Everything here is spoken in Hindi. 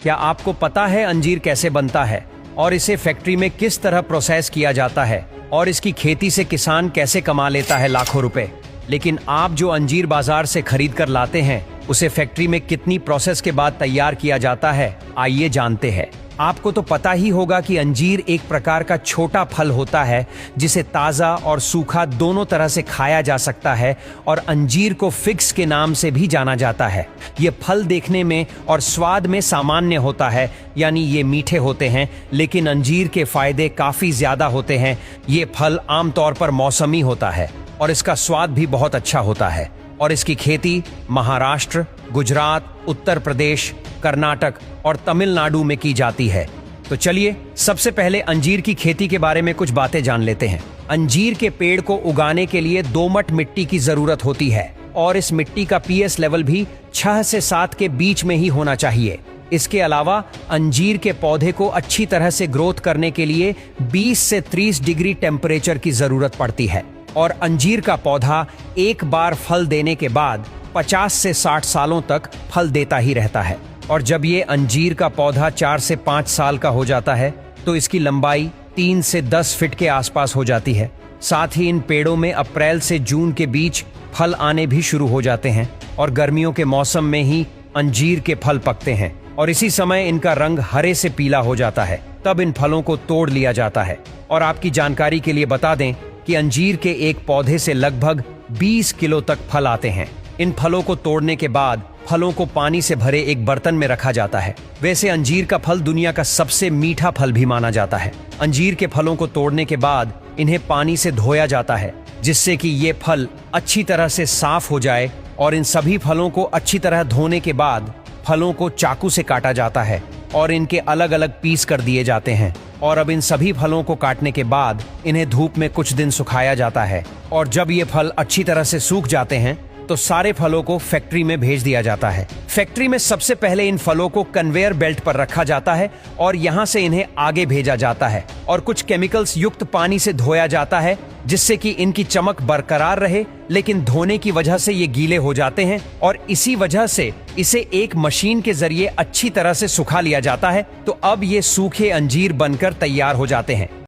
क्या आपको पता है अंजीर कैसे बनता है और इसे फैक्ट्री में किस तरह प्रोसेस किया जाता है और इसकी खेती से किसान कैसे कमा लेता है लाखों रुपए। लेकिन आप जो अंजीर बाजार से खरीद कर लाते हैं उसे फैक्ट्री में कितनी प्रोसेस के बाद तैयार किया जाता है, आइए जानते हैं। आपको तो पता ही होगा कि अंजीर एक प्रकार का छोटा फल होता है जिसे ताज़ा और सूखा दोनों तरह से खाया जा सकता है और अंजीर को फिग्स के नाम से भी जाना जाता है। ये फल देखने में और स्वाद में सामान्य होता है, यानी ये मीठे होते हैं, लेकिन अंजीर के फायदे काफ़ी ज़्यादा होते हैं। ये फल आमतौर पर मौसमी होता है और इसका स्वाद भी बहुत अच्छा होता है और इसकी खेती महाराष्ट्र, गुजरात, उत्तर प्रदेश, कर्नाटक और तमिलनाडु में की जाती है। तो चलिए सबसे पहले अंजीर की खेती के बारे में कुछ बातें जान लेते हैं। अंजीर के पेड़ को उगाने के लिए दोमट मिट्टी की जरूरत होती है और इस मिट्टी का पीएच लेवल भी 6 से 7 के बीच में ही होना चाहिए। इसके अलावा अंजीर के पौधे को अच्छी तरह से ग्रोथ करने के लिए 20 से 30 डिग्री टेम्परेचर की जरूरत पड़ती है और अंजीर का पौधा एक बार फल देने के बाद 50 से 60 सालों तक फल देता ही रहता है। और जब ये अंजीर का पौधा 4 से 5 साल का हो जाता है तो इसकी लंबाई 3 से 10 फीट के आसपास हो जाती है। साथ ही इन पेड़ों में अप्रैल से जून के बीच फल आने भी शुरू हो जाते हैं और गर्मियों के मौसम में ही अंजीर के फल पकते हैं और इसी समय इनका रंग हरे से पीला हो जाता है। तब इन फलों को तोड़ लिया जाता है। और आपकी जानकारी के लिए बता दें कि अंजीर के एक पौधे से लगभग 20 किलो तक फल आते हैं। इन फलों को तोड़ने के बाद फलों को पानी से भरे एक बर्तन में रखा जाता है। वैसे अंजीर का फल दुनिया का सबसे मीठा फल भी माना जाता है। अंजीर के फलों को तोड़ने के बाद इन्हें पानी से धोया जाता है जिससे कि ये फल अच्छी तरह से साफ हो जाए और इन सभी फलों को अच्छी तरह धोने के बाद फलों को चाकू से काटा जाता है और इनके अलग अलग पीस कर दिए जाते हैं। और अब इन सभी फलों को काटने के बाद इन्हें धूप में कुछ दिन सुखाया जाता है और जब ये फल अच्छी तरह से सूख जाते हैं तो सारे फलों को फैक्ट्री में भेज दिया जाता है। फैक्ट्री में सबसे पहले इन फलों को कन्वेयर बेल्ट पर रखा जाता है और यहाँ से इन्हें आगे भेजा जाता है और कुछ केमिकल्स युक्त पानी से धोया जाता है जिससे कि इनकी चमक बरकरार रहे, लेकिन धोने की वजह से ये गीले हो जाते हैं और इसी वजह से इसे एक मशीन के जरिए अच्छी तरह से सुखा लिया जाता है। तो अब ये सूखे अंजीर बनकर तैयार हो जाते हैं।